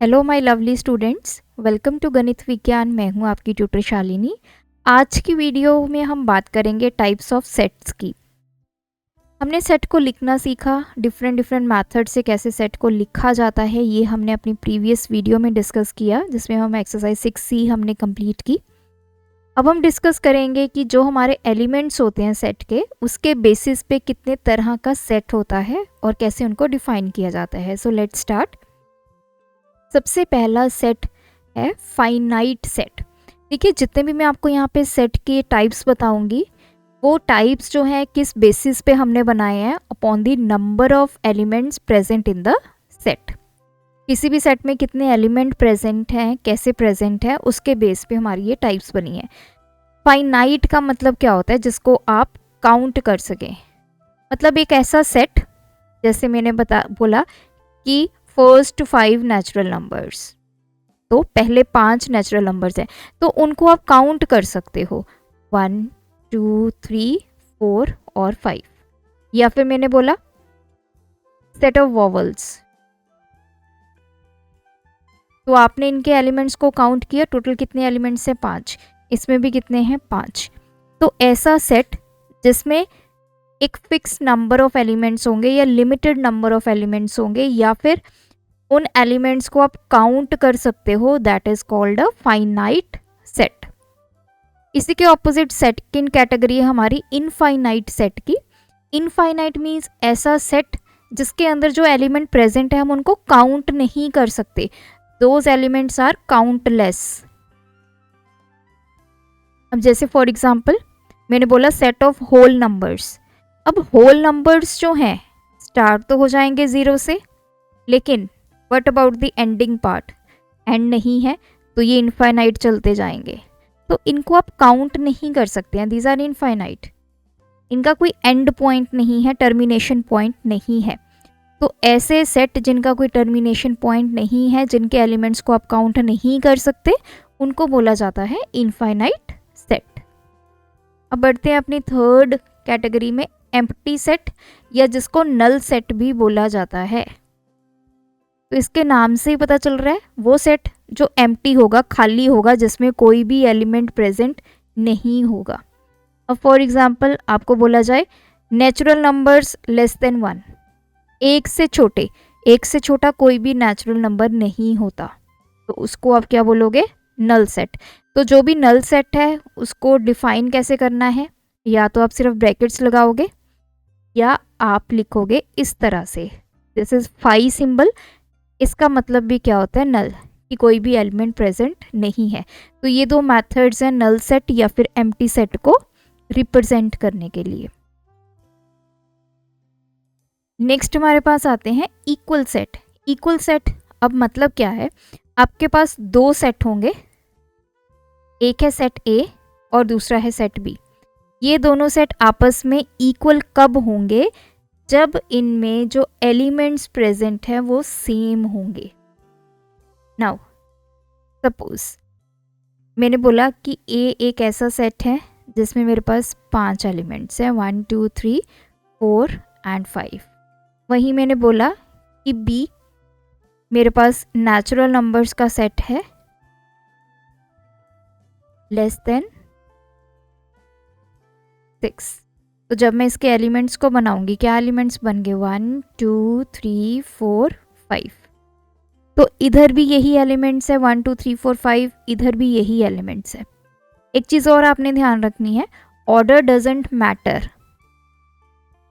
Hello my lovely students, welcome to Ganit Vigyan. मैं हूं आपकी ट्यूटर शालिनी। आज की वीडियो में हम बात करेंगे टाइप्स ऑफ सेट्स की। हमने सेट को लिखना सीखा, डिफरेंट मेथड से कैसे सेट को लिखा जाता है ये हमने अपनी प्रीवियस वीडियो में डिस्कस किया, जिसमें हम एक्सरसाइज 6C हमने कंप्लीट की। अब हम डिस्कस करेंगे कि जो हमारे एलिमेंट्स होते हैं सेट के, उसके बेसिस पे कितने तरह का सेट होता है और कैसे उनको डिफाइन किया जाता है। So let's start. सबसे पहला सेट है फाइनाइट सेट। देखिए, जितने भी मैं आपको यहाँ पे सेट के टाइप्स बताऊंगी, वो टाइप्स जो है किस बेसिस पे हमने बनाए हैं, upon the number of elements present in the set. किसी भी सेट में कितने एलिमेंट प्रेजेंट हैं, कैसे प्रेजेंट है, उसके बेस पे हमारी ये टाइप्स बनी है। फाइनाइट का मतलब क्या होता है? जिसको आप काउंट कर सकें। मतलब एक ऐसा सेट, जैसे मैंने बोला कि फर्स्ट 5 नेचुरल नंबर्स, तो पहले 5 नेचुरल नंबर्स हैं, तो उनको आप काउंट कर सकते हो 1 2 3 4 और 5। या फिर मैंने बोला सेट ऑफ वॉवल्स, तो आपने इनके एलिमेंट्स को काउंट किया, टोटल कितने एलिमेंट्स हैं? 5। इसमें भी कितने हैं? 5। तो ऐसा सेट जिसमें एक फिक्स नंबर ऑफ एलिमेंट्स होंगे या लिमिटेड नंबर ऑफ एलिमेंट्स होंगे, या फिर उन एलिमेंट्स को आप काउंट कर सकते हो, that is called a finite set. इसी के ऑपोजिट सेकंड कैटेगरी है हमारी इनफाइनाइट सेट की। इनफाइनाइट मीन्स ऐसा सेट जिसके अंदर जो एलिमेंट प्रेजेंट है हम उनको काउंट नहीं कर सकते। Those elements are countless. अब जैसे फॉर एग्जाम्पल मैंने बोला सेट ऑफ होल नंबर्स। अब होल नंबर्स जो हैं स्टार्ट तो हो जाएंगे 0 से, लेकिन what about the ending part? End नहीं है, तो ये इनफाइनाइट चलते जाएंगे, तो इनको आप काउंट नहीं कर सकते हैं। These are infinite. इनका कोई एंड पॉइंट नहीं है, टर्मिनेशन पॉइंट नहीं है। तो ऐसे सेट जिनका कोई टर्मिनेशन पॉइंट नहीं है, जिनके एलिमेंट्स को आप काउंट नहीं कर सकते, उनको बोला जाता है इनफाइनाइट सेट। अब बढ़ते हैं अपनी थर्ड कैटेगरी में, एम्प्टी सेट, या जिसको नल सेट भी बोला जाता है। तो इसके नाम से ही पता चल रहा है, वो सेट जो एम्प्टी होगा, खाली होगा, जिसमें कोई भी एलिमेंट प्रेजेंट नहीं होगा। अब फॉर एग्जांपल आपको बोला जाए नेचुरल नंबर्स लेस देन 1, एक से छोटे, एक से छोटा कोई भी नेचुरल नंबर नहीं होता, तो उसको आप क्या बोलोगे? Null set. तो जो भी नल सेट है उसको डिफाइन कैसे करना है? या तो आप सिर्फ ब्रैकेट्स लगाओगे, या आप लिखोगे इस तरह से, दिस इज फाई सिंबल। इसका मतलब भी क्या होता है? नल, कि कोई भी एलिमेंट प्रेजेंट नहीं है। तो ये दो मेथड्स हैं नल सेट या फिर एम्प्टी सेट को रिप्रेजेंट करने के लिए। नेक्स्ट हमारे पास आते हैं इक्वल सेट। इक्वल सेट अब मतलब क्या है? आपके पास दो सेट होंगे, एक है सेट ए और दूसरा है सेट बी। ये दोनों सेट आपस में इक्वल कब होंगे? जब इनमें जो एलिमेंट्स प्रेजेंट हैं वो सेम होंगे। नाउ सपोज मैंने बोला कि ए एक ऐसा सेट है जिसमें मेरे पास 5 एलिमेंट्स हैं, 1 2 3 4 एंड 5। वहीं मैंने बोला कि बी मेरे पास नेचुरल नंबर्स का सेट है लेस देन 6। तो जब मैं इसके एलिमेंट्स को बनाऊंगी, क्या एलिमेंट्स बन गए? 1 2 3 4 5। तो इधर भी यही एलिमेंट्स है, 1 2 3 4 5, इधर भी यही एलिमेंट्स है। एक चीज़ और आपने ध्यान रखनी है, ऑर्डर डजंट मैटर,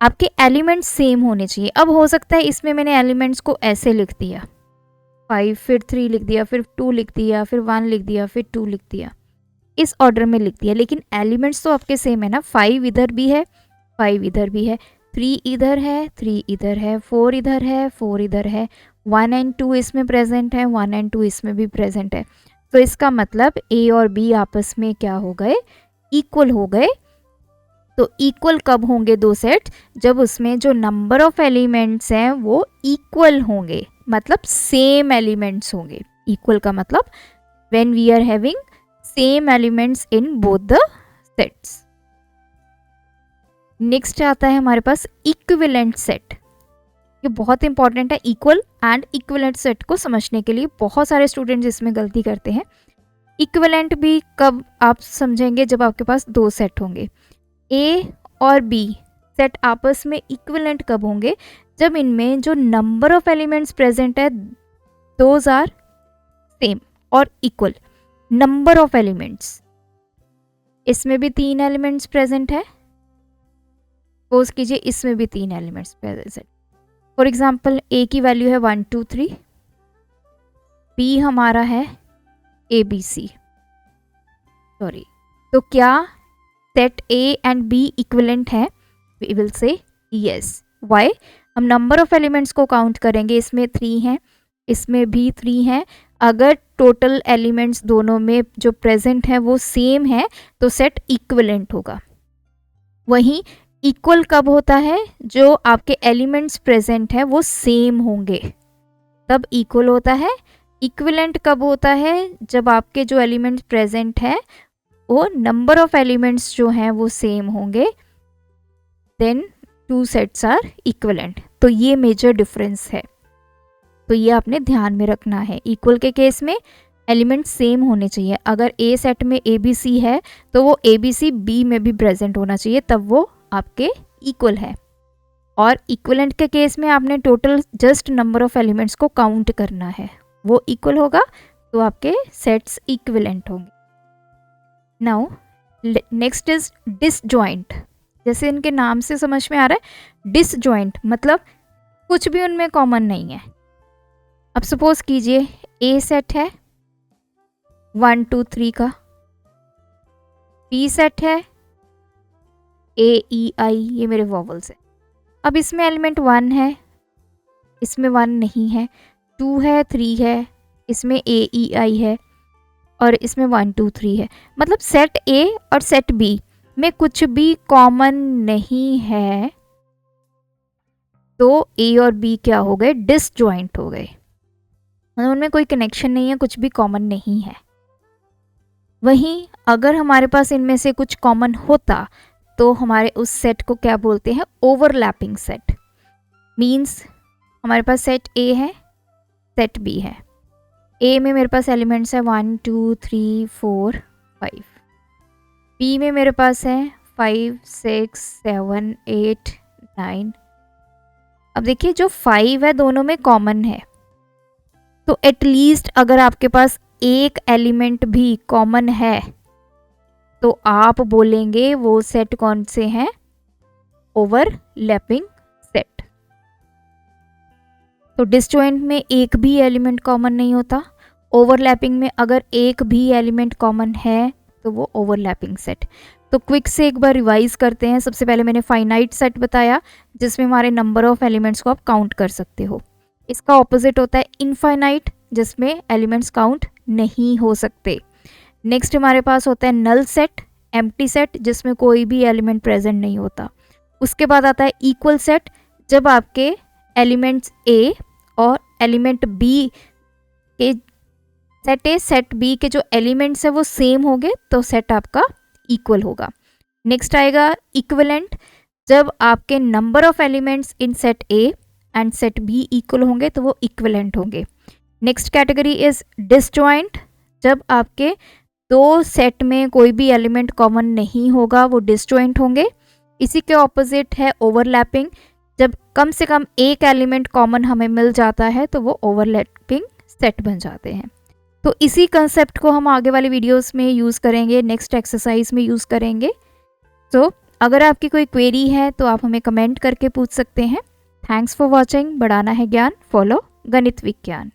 आपके एलिमेंट्स सेम होने चाहिए। अब हो सकता है इसमें मैंने एलिमेंट्स को ऐसे लिख दिया, 5 फिर 3 लिख दिया, फिर 2 लिख दिया, फिर 1 लिख दिया, फिर 2 लिख दिया, इस ऑर्डर में लिख दिया, लेकिन एलिमेंट्स तो आपके सेम है ना। 5 इधर भी है, 5 इधर भी है, 3 इधर है, 3 इधर है, 4 इधर है, 4 इधर है, 1 एंड 2 इसमें प्रेजेंट है, 1 एंड 2 इसमें भी प्रेजेंट है। तो इसका मतलब ए और बी आपस में क्या हो गए? इक्वल हो गए। तो इक्वल कब होंगे दो सेट? जब उसमें जो नंबर ऑफ एलिमेंट्स हैं वो इक्वल होंगे, मतलब सेम एलिमेंट्स होंगे। इक्वल का मतलब when we are having same elements in both the sets. Next आता है हमारे पास इक्विवेलेंट सेट। ये बहुत इंपॉर्टेंट है इक्वल एंड इक्विवेलेंट सेट को समझने के लिए। बहुत सारे स्टूडेंट्स इसमें गलती करते हैं। इक्विवेलेंट भी कब आप समझेंगे, जब आपके पास दो सेट होंगे। ए और बी सेट आपस में इक्विवेलेंट कब होंगे, जब इनमें जो नंबर ऑफ एलिमेंट्स प्रेजेंट है दोज आर सेम और इक्वल। नंबर ऑफ एलिमेंट्स, इसमें भी 3 एलिमेंट्स प्रेजेंट है, सपोज कीजिए इसमें भी 3 एलिमेंट्स प्रेजेंट है। फॉर एग्जाम्पल ए की वैल्यू है 1 2 3, बी हमारा है ABC, सॉरी। तो क्या set a and b equivalent है? We will say yes. Why? हम नंबर ऑफ एलिमेंट्स को काउंट करेंगे, इसमें 3 हैं, इसमें भी 3 हैं। अगर टोटल एलिमेंट्स दोनों में जो प्रेजेंट है वो सेम है तो सेट इक्विवेलेंट होगा। वहीं इक्वल कब होता है? जो आपके एलिमेंट्स प्रेजेंट है वो सेम होंगे, तब इक्वल होता है। इक्विवेलेंट कब होता है? जब आपके जो एलिमेंट्स प्रेजेंट है वो नंबर ऑफ एलिमेंट्स जो हैं वो सेम होंगे, देन 2 सेट्स आर इक्विवेलेंट। तो ये मेजर डिफरेंस है, तो ये आपने ध्यान में रखना है। इक्वल के केस में एलिमेंट सेम होने चाहिए। अगर ए सेट में ABC है तो वो ABC B में भी प्रेजेंट होना चाहिए, तब वो आपके इक्वल है। और इक्विवेलेंट के केस में आपने total just number of elements को काउंट करना है, वो इक्वल होगा तो आपके सेट्स इक्विवेलेंट होंगे। Now next is disjoint. जैसे इनके नाम से समझ में आ रहा है, डिसजॉइंट मतलब कुछ भी उनमें कॉमन नहीं है। अब सपोज कीजिए ए सेट है 1 2 3 का, बी सेट है AEI, ये मेरे वॉवल्स है। अब इसमें एलिमेंट 1 है, इसमें 1 नहीं है, 2 है 3 है, इसमें AEI है और इसमें 1 2 3 है। मतलब सेट A और सेट B में कुछ भी कॉमन नहीं है, तो A और B क्या हो गए? डिसजॉइंट हो गए। मतलब उनमें कोई कनेक्शन नहीं है, कुछ भी कॉमन नहीं है। वहीं अगर हमारे पास इनमें से कुछ कॉमन होता तो हमारे उस सेट को क्या बोलते हैं? Overlapping set. मीन्स हमारे पास सेट A है, सेट B है। A में मेरे पास एलिमेंट्स है 1 2 3 4 5, B में मेरे पास है 5 6 7 8 9। अब देखिए जो 5 है दोनों में कॉमन है, तो एटलीस्ट अगर आपके पास एक एलिमेंट भी कॉमन है तो आप बोलेंगे वो सेट कौन से हैं? Overlapping set. तो डिसजॉइंट में एक भी एलिमेंट कॉमन नहीं होता, ओवरलैपिंग में अगर एक भी एलिमेंट कॉमन है तो वो ओवरलैपिंग सेट। तो क्विक से एक बार रिवाइज करते हैं। सबसे पहले मैंने फाइनाइट सेट बताया जिसमें हमारे नंबर ऑफ एलिमेंट्स को आप काउंट कर सकते हो। इसका ऑपोजिट होता है इनफाइनाइट, जिसमें एलिमेंट्स काउंट नहीं हो सकते। नेक्स्ट हमारे पास होता है नल सेट, एम्प्टी सेट, जिसमें कोई भी एलिमेंट प्रेजेंट नहीं होता। उसके बाद आता है इक्वल सेट, जब आपके एलिमेंट्स A और एलिमेंट B के सेट A सेट B के जो एलिमेंट्स है वो सेम होंगे तो सेट आपका इक्वल होगा। नेक्स्ट आएगा इक्विवेलेंट, जब आपके number of elements in set A and set B equal होंगे तो वो इक्विवेलेंट होंगे। नेक्स्ट कैटेगरी इज डिसजॉइंट, जब आपके दो सेट में कोई भी एलिमेंट कॉमन नहीं होगा वो डिसजॉइंट होंगे। इसी के ऑपोजिट है ओवरलैपिंग, जब कम से कम एक एलिमेंट कॉमन हमें मिल जाता है तो वो ओवरलैपिंग सेट बन जाते हैं। तो इसी कंसेप्ट को हम आगे वाली वीडियोस में यूज़ करेंगे, नेक्स्ट एक्सरसाइज में यूज़ करेंगे। तो अगर आपकी कोई क्वेरी है तो आप हमें कमेंट करके पूछ सकते हैं। Thanks for watching. बढ़ाना है ज्ञान, फॉलो गणित विज्ञान।